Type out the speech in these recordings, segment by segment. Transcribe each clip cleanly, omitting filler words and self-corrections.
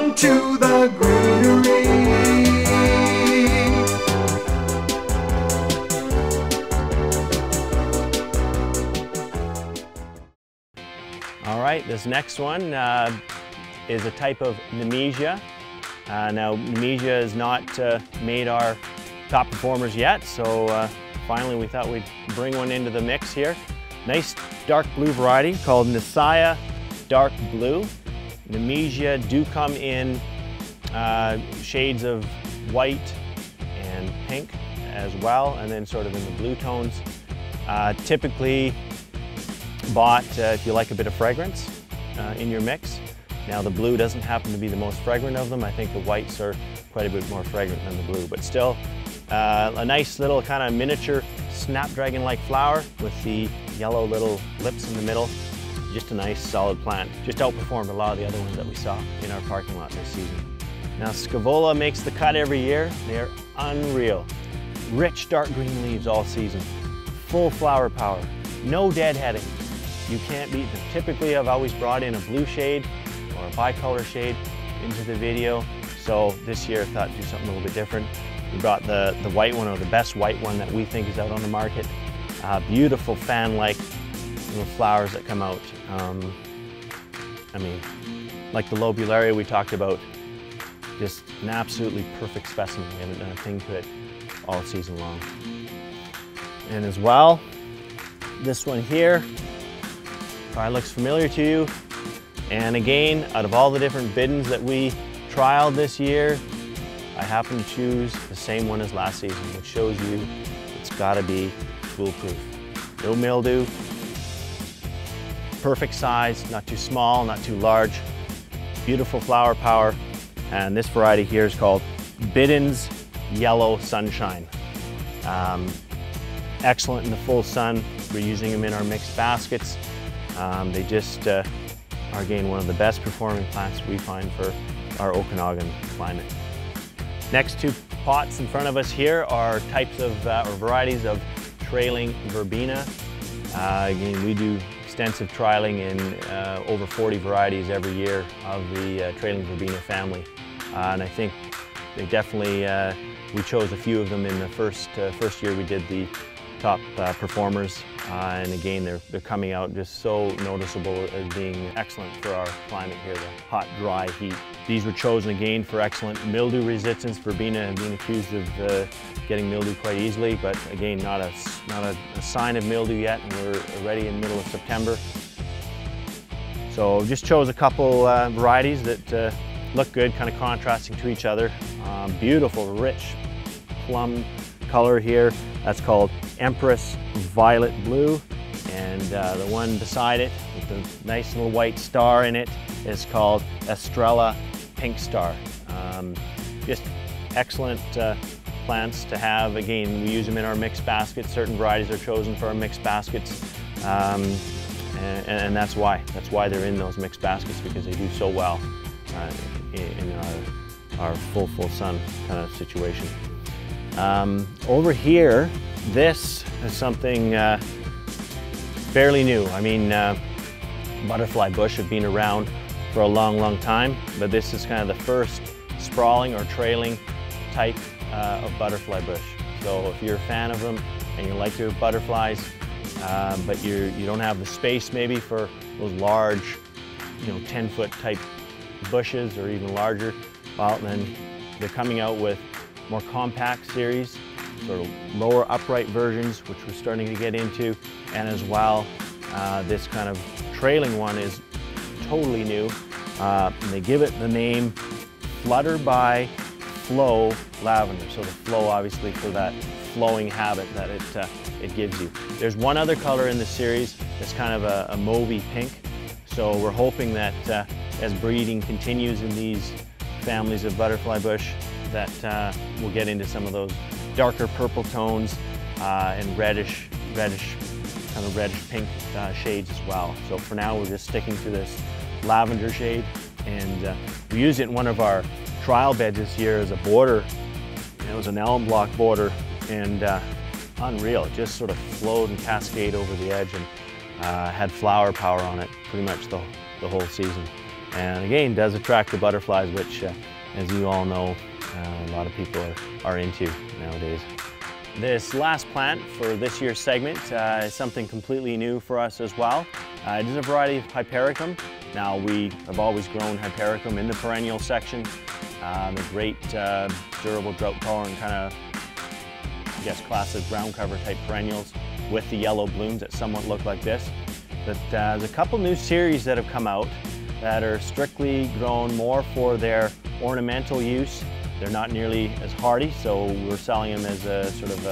Welcome to the Greenery. All right, this next one is a type of Nemesia. Now, Nemesia has not made our top performers yet, so finally we thought we'd bring one into the mix here. Nice dark blue variety called Nesia Dark Blue. Nemesia do come in shades of white and pink as well, and then sort of in the blue tones. Typically bought if you like a bit of fragrance in your mix. Now the blue doesn't happen to be the most fragrant of them. I think the whites are quite a bit more fragrant than the blue, but still a nice little kind of miniature snapdragon-like flower with the yellow little lips in the middle. Just a nice solid plant. Just outperformed a lot of the other ones that we saw in our parking lot this season. Now Scaevola makes the cut every year. They're unreal. Rich dark green leaves all season. Full flower power. No deadheading. You can't beat them. Typically I've always brought in a blue shade or a bicolor shade into the video. So this year I thought to do something a little bit different. We brought the white one, or the best white one that we think is out on the market. Beautiful fan-like little flowers that come out. I mean, like the Buddleia we talked about, just an absolutely perfect specimen. We haven't done a thing to it all season long. And as well, this one here probably looks familiar to you. And again, out of all the different biddens that we trialed this year, I happen to choose the same one as last season, which shows you it's gotta be foolproof. No mildew, perfect size, not too small, not too large, beautiful flower power. And this variety here is called Bidden's Yellow Sunshine. Excellent in the full sun. We're using them in our mixed baskets. They just are, again, one of the best performing plants we find for our Okanagan climate. Next two pots in front of us here are types of, or varieties of trailing Verbena. Again, we do extensive trialing in over 40 varieties every year of the trailing Verbena family. And I think they definitely, we chose a few of them in the first year we did the top performers. And again, they're coming out just so noticeable as being excellent for our climate here, the hot, dry heat. These were chosen again for excellent mildew resistance. Verbena has been accused of getting mildew quite easily, but again, not a sign of mildew yet, and we're already in the middle of September. So just chose a couple varieties that look good, kind of contrasting to each other. Beautiful, rich plum color here. That's called Empress Violet Blue. And the one beside it with the nice little white star in it is called Estrella Pink Star. Just excellent plants to have. Again, we use them in our mixed baskets. Certain varieties are chosen for our mixed baskets. And that's why they're in those mixed baskets, because they do so well in our full sun kind of situation. Over here, this is something fairly new. I mean, butterfly bush have been around for a long time, but this is kind of the first sprawling or trailing type of butterfly bush. So if you're a fan of them and you like your butterflies, but you don't have the space maybe for those large, 10-foot type bushes or even larger, well, then they're coming out with more compact series, sort of lower upright versions, which we're starting to get into. And as well, this kind of trailing one is totally new. And they give it the name Flutterby Flow Lavender. So the flow, obviously, for that flowing habit that it gives you. There's one other color in the series that's kind of a mauvey pink. So we're hoping that as breeding continues in these families of butterfly bush, that we'll get into some of those darker purple tones and reddish pink shades as well. So for now, we're just sticking to this lavender shade, and we used it in one of our trial beds this year as a border. It was an elm block border, and unreal. It just sort of flowed and cascaded over the edge, and had flower power on it pretty much the whole season. And again, does attract the butterflies, which as you all know, a lot of people are into nowadays. This last plant for this year's segment is something completely new for us as well. It is a variety of Hypericum. Now, we have always grown Hypericum in the perennial section. A great durable, drought tolerant kind of, I guess, classic ground cover type perennials with the yellow blooms that somewhat look like this. But there's a couple new series that have come out that are strictly grown more for their ornamental use. They're not nearly as hardy, so we're selling them as a sort of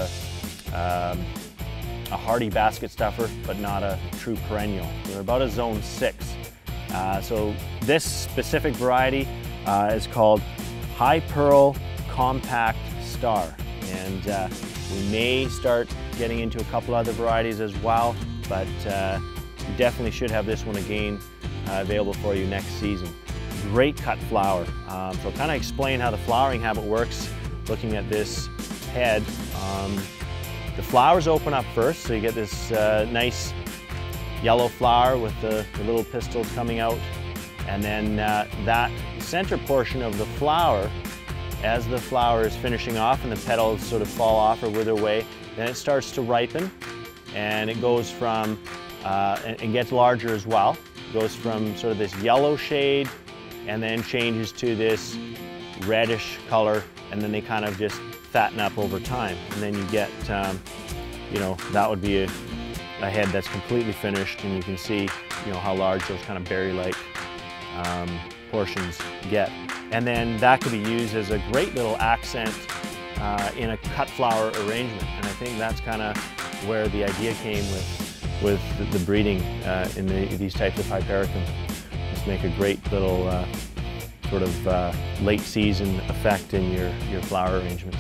a hardy basket stuffer, but not a true perennial. They're about a zone 6. So this specific variety is called Hypearl Compact Star, and we may start getting into a couple other varieties as well, but you definitely should have this one again available for you next season. Great cut flower. So I'll kind of explain how the flowering habit works looking at this head. The flowers open up first, so you get this nice yellow flower with the little pistils coming out, and then that center portion of the flower, as the flower is finishing off and the petals sort of fall off or wither away, then it starts to ripen, and it goes from, and gets larger as well. It goes from sort of this yellow shade and then changes to this reddish color, and then they kind of just fatten up over time. And then you get, you know, that would be a head that's completely finished, and you can see, you know, how large those kind of berry-like portions get. And then that could be used as a great little accent in a cut flower arrangement. And I think that's kind of where the idea came with the breeding in these types of Hypericum. Just make a great little sort of late season effect in your flower arrangements.